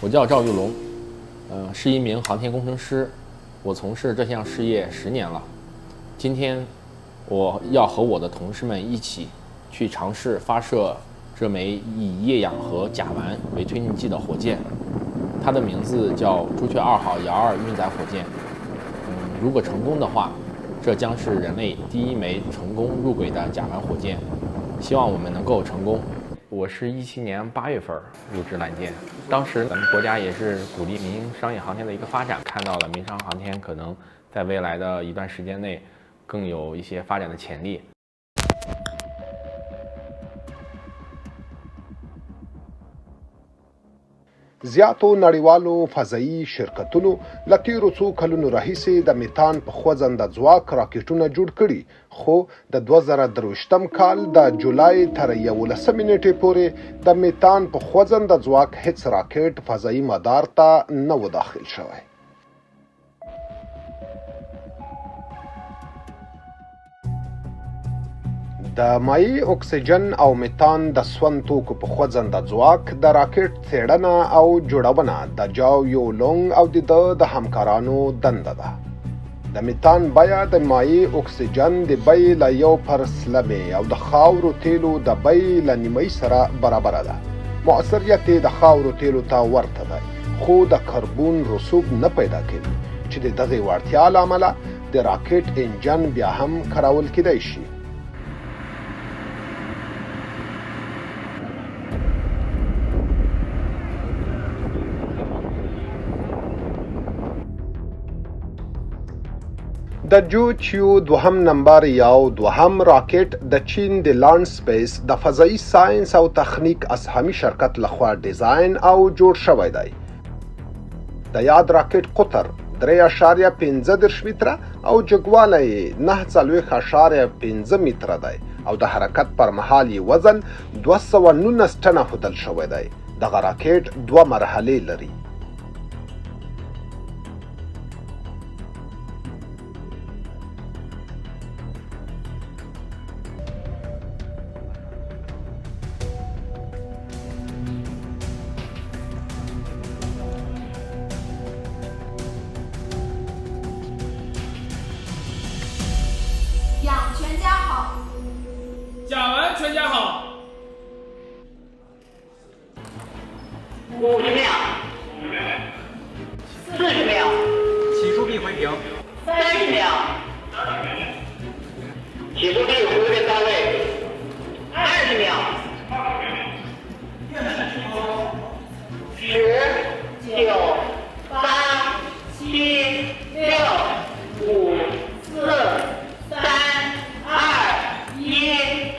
我叫赵玉龙，是一名航天工程师，我从事这项事业10年了。今天，我要和我的同事们一起去尝试发射这枚以液氧和甲烷为推进剂的火箭，它的名字叫朱雀2号遥2运载火箭。如果成功的话，这将是人类第一枚成功入轨的甲烷火箭，希望我们能够成功。我是17年8月份入职蓝箭，当时咱们国家也是鼓励民营商业航天的一个发展，看到了民商航天可能在未来的一段时间内更有一些发展的潜力。زیاتو نړیوالو فضایي شرکتونو له تیرو څو کلونو راهیسې د میتان په خوځنده ځواک راکټونه جوړ کړي، خو د 2023م کال د جولای تر 11 نیټې پورې د میتان په خوځنده ځواک هیڅ راکټ فضایي مدار ته نه و داخل شوی. د مایع اکسیجن او میتان د سون توکو په خوځنده ځواک د راکټ څېړنه او جوړونه د جاو یو لونګ او د همکارانو دنده ده. د میتان بیه د مایع اکسیجن د بیې له 1/3 او د خاورو تیلو د بیې له نیمۍ سره برابره ده. مؤثریت د خاورو تیلو ته ورته دی، خو د کاربون رسوب نه پیدا کوي چې د دغې وړتیا له امله د راکټ انجن بیا هم کارول کېدای شي. د جوچیو 2 نمبر یو 2 راکټ د چین د لانډ سپیس د فضایي ساينس او تخنیک اسهامي شرکت لخوا ډیزاین او جوړ شوی دی. د یاد راکټ قطر 3.15 متره او جګوالی 9.5 متره دی او د حرکت پر مهال یې وزن 219 ټنه ښودل شوی دی. دغه راکټ 2 مرحلې لري.氧全家好，甲烷全家好。50秒，40秒，起出臂回平，30秒，起出臂回归单位，20秒，10、9、8、7、6、5、4、3、2、1，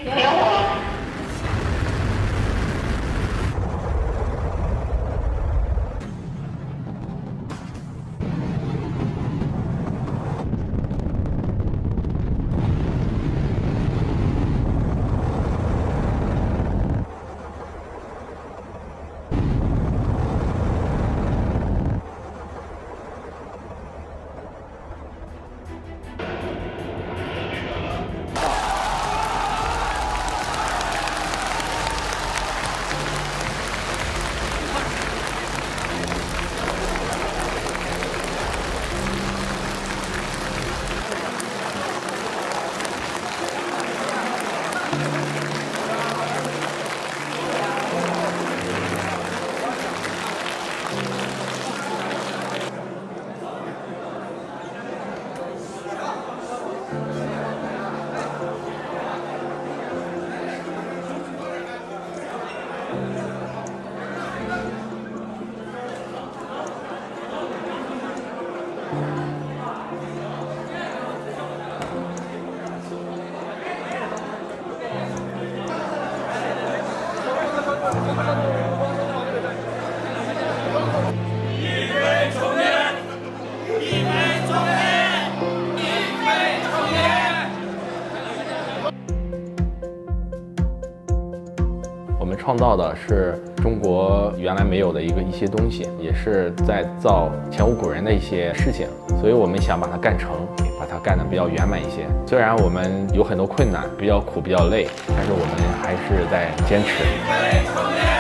点火。我们创造的是中国原来没有的一些东西，也是在造前无古人的一些事情，所以我们想把它干成，把它干得比较圆满一些。虽然我们有很多困难，比较苦，比较累，但是我们还是在坚持。